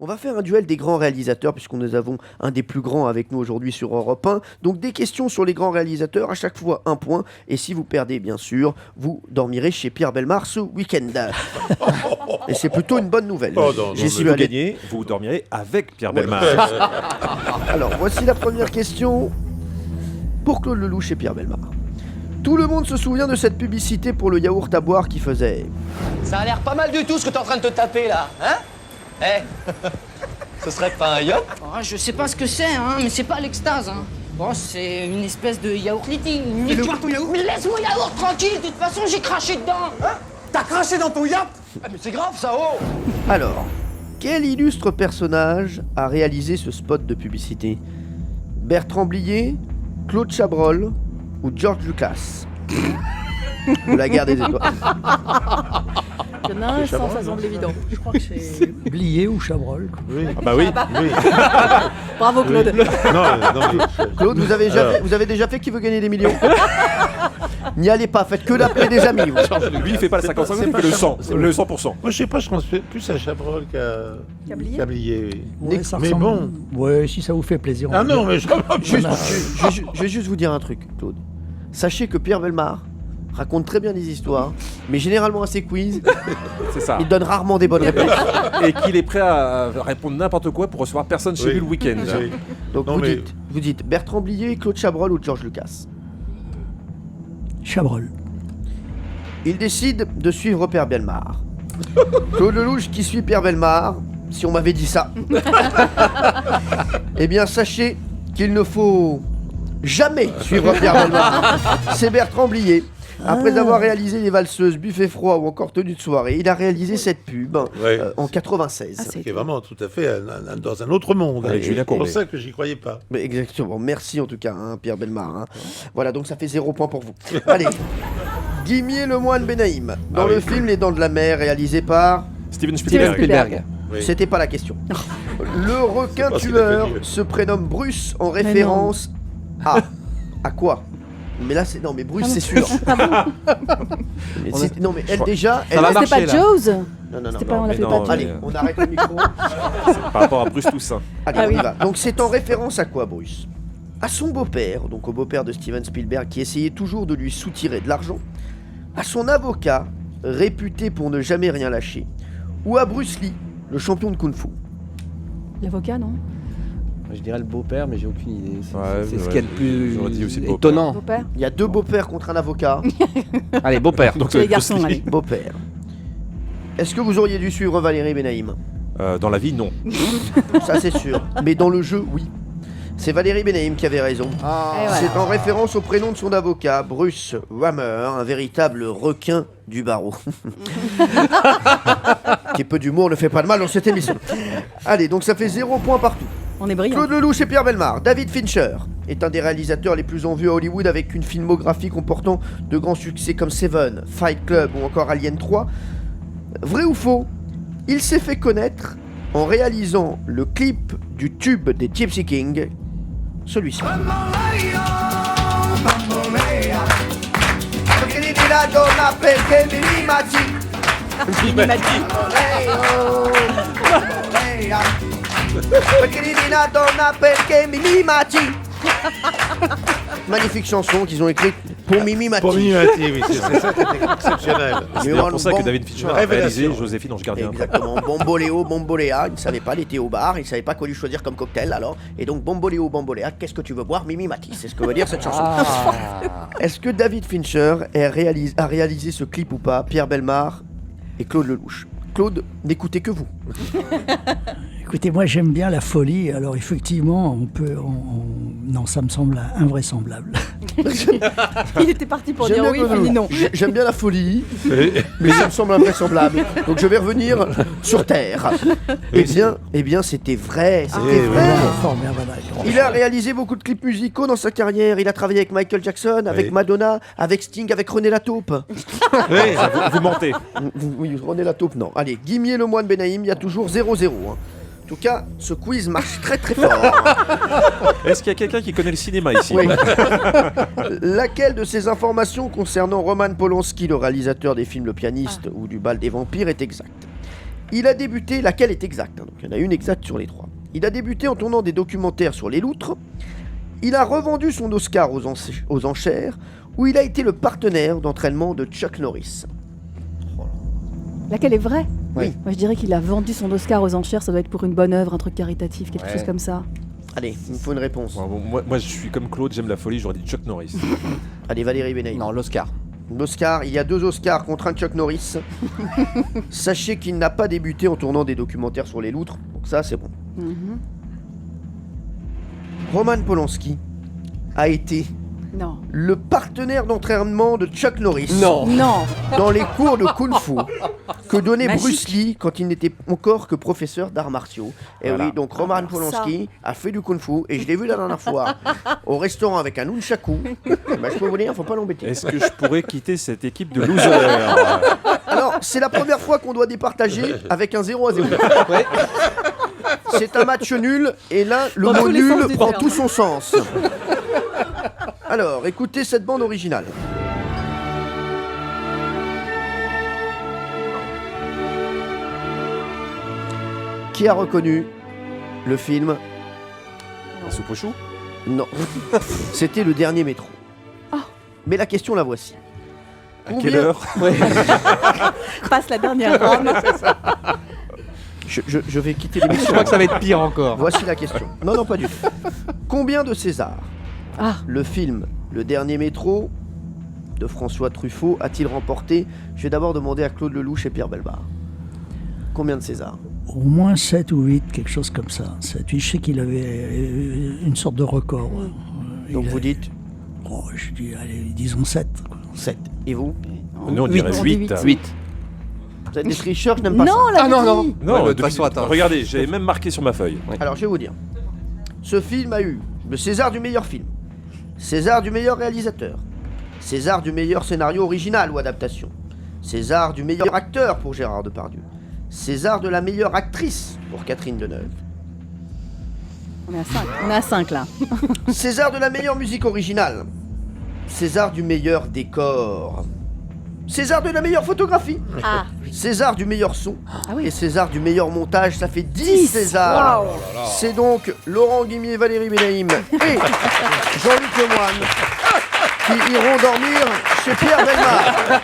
On va faire un duel des grands réalisateurs puisque nous avons un des plus grands avec nous aujourd'hui sur Europe 1. Donc des questions sur les grands réalisateurs, à chaque fois un point. Et si vous perdez, bien sûr, vous dormirez chez Pierre Bellemare ce week-end. Et c'est plutôt une bonne nouvelle. Oh non, J'y si suis vous allé. gagnez, vous dormirez avec Pierre Ouais. Bellemare. Alors voici la première question pour Claude Lelouch et Pierre Bellemare. Tout le monde se souvient de cette publicité pour le yaourt à boire qui faisait... Ça a l'air pas mal du tout ce que t'es en train de te taper là, hein? Ce serait pas un yacht? Oh, je sais pas ce que c'est, hein, mais c'est pas l'extase, hein. Bon, c'est une espèce de yaourt liting. Mais laisse mon yaourt tranquille, de toute façon j'ai craché dedans. Hein? T'as craché dans ton yacht? Ah, mais c'est grave ça, oh! Alors, quel illustre personnage a réalisé ce spot de publicité? Bertrand Blier, Claude Chabrol ou George Lucas? Ou la guerre des étoiles. Il y en a un, ça semble évident. Je crois que c'est Blier ou Chabrol. Oui. Ah bah oui. Oui. Bravo Claude. Oui. Non, Claude, vous avez déjà fait Qui veut gagner des millions? N'y allez pas, faites que d'appeler des amis. Vous. Lui, il fait pas le 55, il fait le 100. Le 100%. Moi, je sais pas, je pense plus à Chabrol qu'à Blier. Ouais, ça Mais ressemble- bon. Ouais, si ça vous fait plaisir. Ah on peut non, dire. mais Je vais juste vous dire un truc, Claude. Sachez que Pierre Bellemare raconte très bien des histoires, mais généralement à ses quiz, C'est ça. il donne rarement des bonnes réponses. Et qu'il est prêt à répondre n'importe quoi pour recevoir personne chez Oui. lui le week-end. Oui. Donc Non, mais- vous dites Bertrand Blier, Claude Chabrol ou George Lucas. Chabrol. Il décide de suivre Pierre Bellemare. Claude Lelouch qui suit Pierre Bellemare, si on m'avait dit ça. Eh bien, sachez qu'il ne faut jamais suivre Pierre Bellemare. C'est Bertrand Blier. Après avoir réalisé les valseuses, buffet froid ou encore tenue de soirée, il a réalisé cette pub Ouais. en 96. Qui est vraiment tout à fait dans un autre monde. Avec Et Julien c'est pour Courbet. ça que j'y croyais pas. Mais exactement, merci en tout cas, hein, Pierre Bellemare. Hein. Voilà, donc ça fait 0 point pour vous. Allez, Guimier le moine Benaïm, dans Ah le oui. film Les Dents de la Mer, réalisé par... Steven Steven Spielberg. Spielberg. Oui. C'était pas la question. Le requin pense qu'il a tueur fait mieux. se prénomme Bruce en référence à quoi? Mais là c'est non mais Bruce c'est sûr. Mais non mais elle déjà elle va C'était marcher, pas là. Jaws. non C'était pas on l'a mais fait non, pas. mais- Allez, on arrête le micro. Par rapport à Bruce Toussaint. Allez, Ah on oui. y va. Donc c'est en référence à quoi, Bruce? À son beau-père, donc au beau-père de Steven Spielberg, qui essayait toujours de lui soutirer de l'argent, à son avocat, réputé pour ne jamais rien lâcher, ou à Bruce Lee, le champion de kung-fu. L'avocat, non? Je dirais le beau-père, mais j'ai aucune idée. C'est ce ouais, qu'il y a de plus j'aurais dit aussi le beau-père. étonnant. Beau-père? Il y a deux beaux-pères contre un avocat. Allez, beau-père. Donc C'est les Bruce garçons, Lee. allez. Beau-père. Est-ce que vous auriez dû suivre Valérie Benaïm? Dans la vie, non. Ça c'est sûr. Mais dans le jeu, oui. C'est Valérie Benaïm qui avait raison. Et voilà. C'est en référence au prénom de son avocat, Bruce Rammer, un véritable requin du barreau. Qui peu d'humour ne fait pas de mal dans cette émission. Allez, donc ça fait 0 point partout. On est brillant. Claude Lelouch et Pierre Bellemare. David Fincher est un des réalisateurs les plus en vue à Hollywood avec une filmographie comportant de grands succès comme Seven, Fight Club ou encore Alien 3. Vrai ou faux? Il s'est fait connaître en réalisant le clip du tube des Gypsy Kings, celui-ci. Magnifique chanson qu'ils ont écrite pour Mimi Mati. Pour Mimimati, oui, c'est ça qui était exceptionnel. C'est d'ailleurs pour ça que David Fincher a Révélation. réalisé Joséphine Ange Gardien. Exactement, Bomboléo, Bomboléa, il ne savait pas, il était au bar, il ne savait pas quoi lui choisir comme cocktail alors. Et donc Bomboléo, Bomboléa, qu'est-ce que tu veux boire, Mimi Mati? C'est ce que veut dire cette chanson. Est-ce que David Fincher a réalisé ce clip ou pas? Pierre Bellemare et Claude Lelouch. Claude, n'écoutez que vous. Écoutez, moi j'aime bien la folie, alors effectivement, on peut. Non, ça me semble invraisemblable. Il était parti pour J'aime dire bien oui, Claude il dit non. Lelouch. J'aime bien la folie, mais ça me semble invraisemblable. Donc je vais revenir sur Terre. Eh bien, c'était vrai, c'était vrai. Formidable, d'accord. Il a réalisé beaucoup de clips musicaux dans sa carrière. Il a travaillé avec Michael Jackson, avec Oui. Madonna, avec Sting, avec René Lataupe. Vous mentez. Oui, René Lataupe, non. Allez, Guimier le moine Benaïm, il y a toujours 0-0. Hein. En tout cas, ce quiz marche très très fort. Est-ce qu'il y a quelqu'un qui connaît le cinéma ici? Oui. Laquelle de ces informations concernant Roman Polanski, le réalisateur des films Le Pianiste ou du Bal des Vampires, est exacte? Il a débuté, laquelle est exacte, hein, donc il y en a une exacte sur les 3. Il a débuté en tournant des documentaires sur les loutres. Il a revendu son Oscar aux enchères, où il a été le partenaire d'entraînement de Chuck Norris. Laquelle est vraie? Oui. Moi, je dirais qu'il a vendu son Oscar aux enchères, ça doit être pour une bonne œuvre, un truc caritatif, quelque chose comme ça. Allez, il me faut une réponse. Ouais, bon, moi, je suis comme Claude, j'aime la folie, j'aurais dit Chuck Norris. Allez, Valérie Benaïm. Non, l'Oscar. L'Oscar, il y a 2 Oscars contre un Chuck Norris. Sachez qu'il n'a pas débuté en tournant des documentaires sur les loutres, donc ça c'est bon. Roman Polanski a été Non. le partenaire d'entraînement de Chuck Norris Non. Non. dans les cours de Kung Fu que donnait Magique. Bruce Lee quand il n'était encore que professeur d'arts martiaux. Et Voilà. oui, donc Roman Polanski a fait du Kung Fu et je l'ai vu la dernière fois au restaurant avec un nunchaku. Bah, je peux vous dire, faut pas l'embêter. Est-ce que je pourrais quitter cette équipe de losers? Alors, c'est la première fois qu'on doit départager avec un 0-0. C'est un match nul et là, le Dans mot tous les sens nul du prend terme. tout son sens. Alors, écoutez cette bande originale. Qui a reconnu le film? La soupe aux choux? Non. C'était le dernier métro. Ah. Mais la question la voici. À quelle heure? Passe la dernière rame. Je vais quitter Je l'émission. crois que ça va être pire encore. Voici la question. Non, pas du tout. Combien de Césars Ah. le film Le Dernier Métro de François Truffaut a-t-il remporté? Je vais d'abord demander à Claude Lelouch et Pierre Bellemare. Combien de Césars? Au moins 7 ou 8, quelque chose comme ça. 7, 8, je sais qu'il avait une sorte de record. Donc vous dites Je dis, allez, disons 7. 7. Et vous? Nous, on dirait On dit 8. 8. Vous êtes des tricheurs, je n'aime pas Non, ça. la non. Non, Ouais, de toute depuis- façon, attends. Regardez, j'avais même marqué sur ma feuille. Alors je vais vous dire. Ce film a eu le César du meilleur film, César du meilleur réalisateur, César du meilleur scénario original ou adaptation, César du meilleur acteur pour Gérard Depardieu, César de la meilleure actrice pour Catherine Deneuve, On est à 5. On est à 5 là. César de la meilleure musique originale, César du meilleur décor, César de la meilleure photographie, Ah. César du meilleur son Ah oui. et César du meilleur montage. Ça fait 10 Césars. Waouh. C'est donc Laurent Guimier, Valérie Benaïm et Jean-Luc Lemoyne qui iront dormir chez Pierre Bellemare.